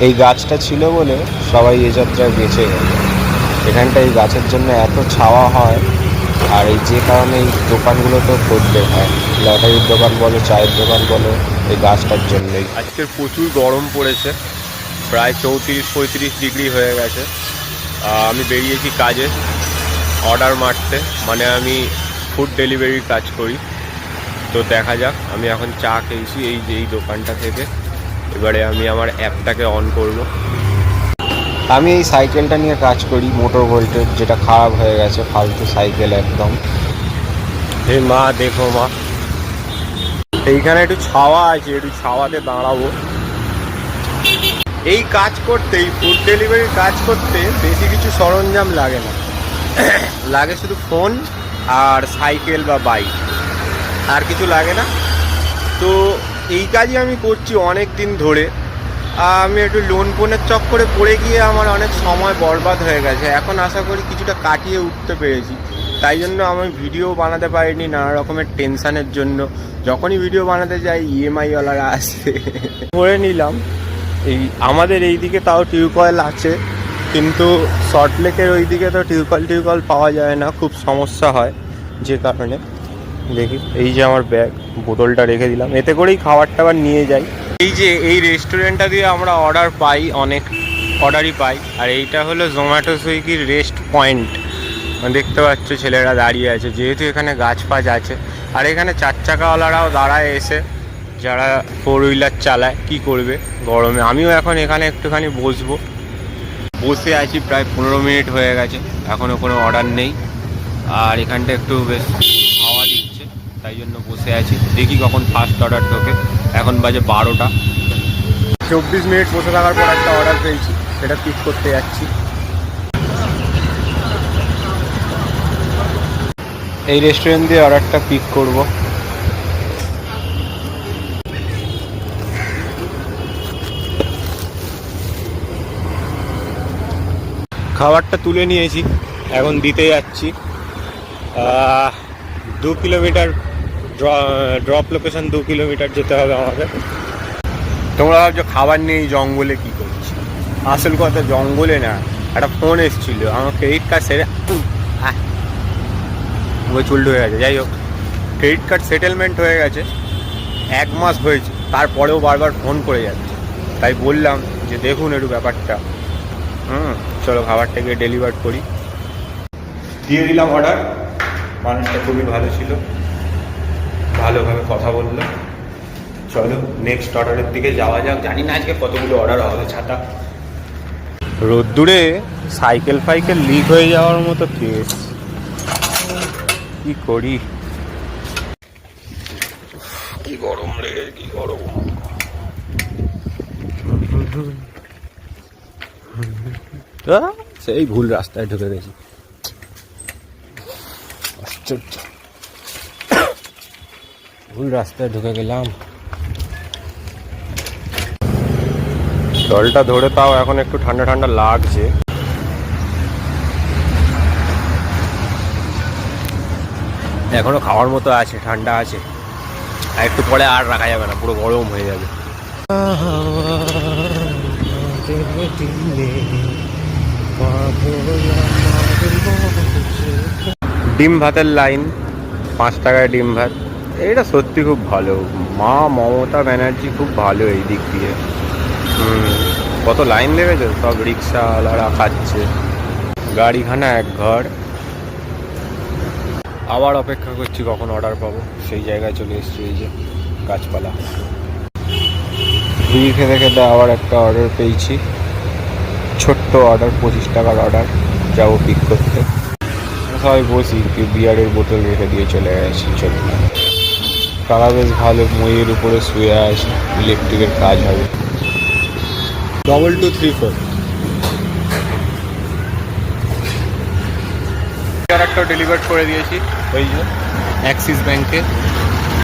এই গাছটা ছিল বলে সবাই এ যাত্রায় বেঁচে গেল। এখানটা এই গাছের জন্য এত ছাওয়া হয়, আর এই যে কারণে এই দোকানগুলো তো করতে হয়, লটারির দোকান বলো, চায়ের দোকান বলো, এই গাছটার জন্যই। আজকের প্রচুর গরম পড়েছে, প্রায় 34-35 ডিগ্রি হয়ে গেছে। আমি বেরিয়েছি কাজে, অর্ডার মারতে, মানে আমি ফুড ডেলিভারির কাজ করি। তো দেখা যাক, আমি এখন চা খেয়েছি এই দোকানটা থেকে। এবারে আমি আমার অ্যাপটাকে অন করব। আমি এই সাইকেলটা নিয়ে কাজ করি, মোটর ভোল্টের, যেটা খারাপ হয়ে গেছে, ফালতু সাইকেল একদম। হে মা, দেখো মা, এইখানে একটু ছাওয়া আছে, একটু ছাওয়াতে দাঁড়াবো। এই কাজ করতে, এই ফুড ডেলিভারির কাজ করতে বেশি কিছু সরঞ্জাম লাগে না, লাগে শুধু ফোন আর সাইকেল বা বাইক, আর কিছু লাগে না। তো এই কাজই আমি করছি অনেক দিন ধরে। আমি একটু লোন ফোনের চক্করে পড়ে গিয়ে আমার অনেক সময় বরবাদ হয়ে গেছে। এখন আশা করি কিছুটা কাটিয়ে উঠতে পেরেছি। তাই জন্য আমি ভিডিও বানাতে পারিনি, নানা রকমের টেনশানের জন্য। যখনই ভিডিও বানাতে যাই ইএমআইওয়ালারা আসে। করে নিলাম। এই আমাদের এই দিকে তাও টিউবওয়েল আছে, কিন্তু সল্টলেকের ওই দিকে তো টিউবওয়েল পাওয়া যায় না, খুব সমস্যা হয়। যে কারণে দেখি, এই যে আমার ব্যাগ, বোতলটা রেখে দিলাম, এতে করেই খাবার টাবার নিয়ে যাই। এই যে এই রেস্টুরেন্টটা দিয়ে আমরা অর্ডার পাই, অনেক অর্ডারই পাই। আর এইটা হলো জোম্যাটো সুইগির রেস্ট পয়েন্ট। দেখতে পাচ্ছ ছেলেরা দাঁড়িয়ে আছে, যেহেতু এখানে গাছ ফাছ আছে। আর এখানে 4 চাকাওয়ালারাও দাঁড়ায় এসে, যারা 4 হুইলার চালায়। কি করবে গরমে, আমিও এখন এখানে একটুখানি বসবো। বসে আছি প্রায় 15 মিনিট হয়ে গেছে, এখনও কোনো অর্ডার নেই। আর এখানটা একটু বেশ হাওয়া দিচ্ছে, তাই জন্য বসে আছি। দেখি কখন ফার্স্ট অর্ডার ঢোকে। এখন বাজে 12টা। 24 মিনিট বসে থাকার পর একটা অর্ডার পেয়েছি, সেটা পিক করতে যাচ্ছি। এই রেস্টুরেন্ট দিয়ে অর্ডারটা পিক করব। খাবারটা তুলে নিয়েছি, এখন দিতে যাচ্ছি। 2 কিলোমিটার ড্রপ লোকেশন, 2 কিলোমিটার যেতে হবে আমাকে। তোমরা ভাবছো খাবার নেই জঙ্গলে কি করছি, আসল কথা জঙ্গলে না, একটা ফোন এসেছিলো আমার ক্রেডিট কার্ড সেরে চুল্ড হয়ে গেছে। যাই হোক, ক্রেডিট কার্ড সেটেলমেন্ট হয়ে গেছে, 1 মাস হয়েছে, তারপরেও বারবার ফোন করে যাচ্ছে। তাই বললাম যে দেখুন একটু ব্যাপারটা। চলো খাবারটাকে ডেলিভার করি। দিয়ে দিলাম অর্ডার। মানুষটা খুবই ভালো ছিল, ভালোভাবে কথা বললো। চলো নেক্সট অর্ডারের দিকে যাওয়া যাক। জানি না আজকে কতগুলো অর্ডার হবে। ছাতা রোদ্দুরে সাইকেল ফাইকেল লিক হয়ে যাওয়ার মতো কেস, কি করি। কি গরম রে, কি গরম। সেই ভুল রাস্তায় ঢুকে গেছি, আশ্চর্য, ভুল রাস্তায় ঢুকে গেলাম। জলটা ধরে তাও এখন একটু ঠান্ডা ঠান্ডা লাগছে। এখনো খাওয়ার মতো আছে, ঠান্ডা আছে। আর একটু পরে আর রাখা যাবে না, পুরো গরম হয়ে যাবে। ডিম ভাতের লাইন, 5 টাকায় ডিম ভাত। এটা সত্যি খুব ভালো। মা মমতা ব্যানার্জি খুব ভালো এই দিক দিয়ে। কত লাইন লেগেছে, সব রিক্সাওয়ালারা খাচ্ছে। গাড়িখানা এক ঘর। আবার অপেক্ষা করছি কখন অর্ডার পাবো। সেই জায়গায় চলে এসেছি, এই যে গাছপালা। ঘুরি খেতে খেতে আবার একটা অর্ডার পেয়েছি, ছোট্ট অর্ডার, 25 টাকার অর্ডার। যাবো পিক করতে। সবাই বসি, কেউ বিয়ারের বোতল রেখে দিয়ে চলে গেছি। চলো, তারা বেশ ভালো, মইয়ের উপরে শুয়ে আছে, ইলেকট্রিকের কাজ হবে। 2234 আর একটা ডেলিভার করে দিয়েছি, ওই যে অ্যাক্সিস ব্যাংকে।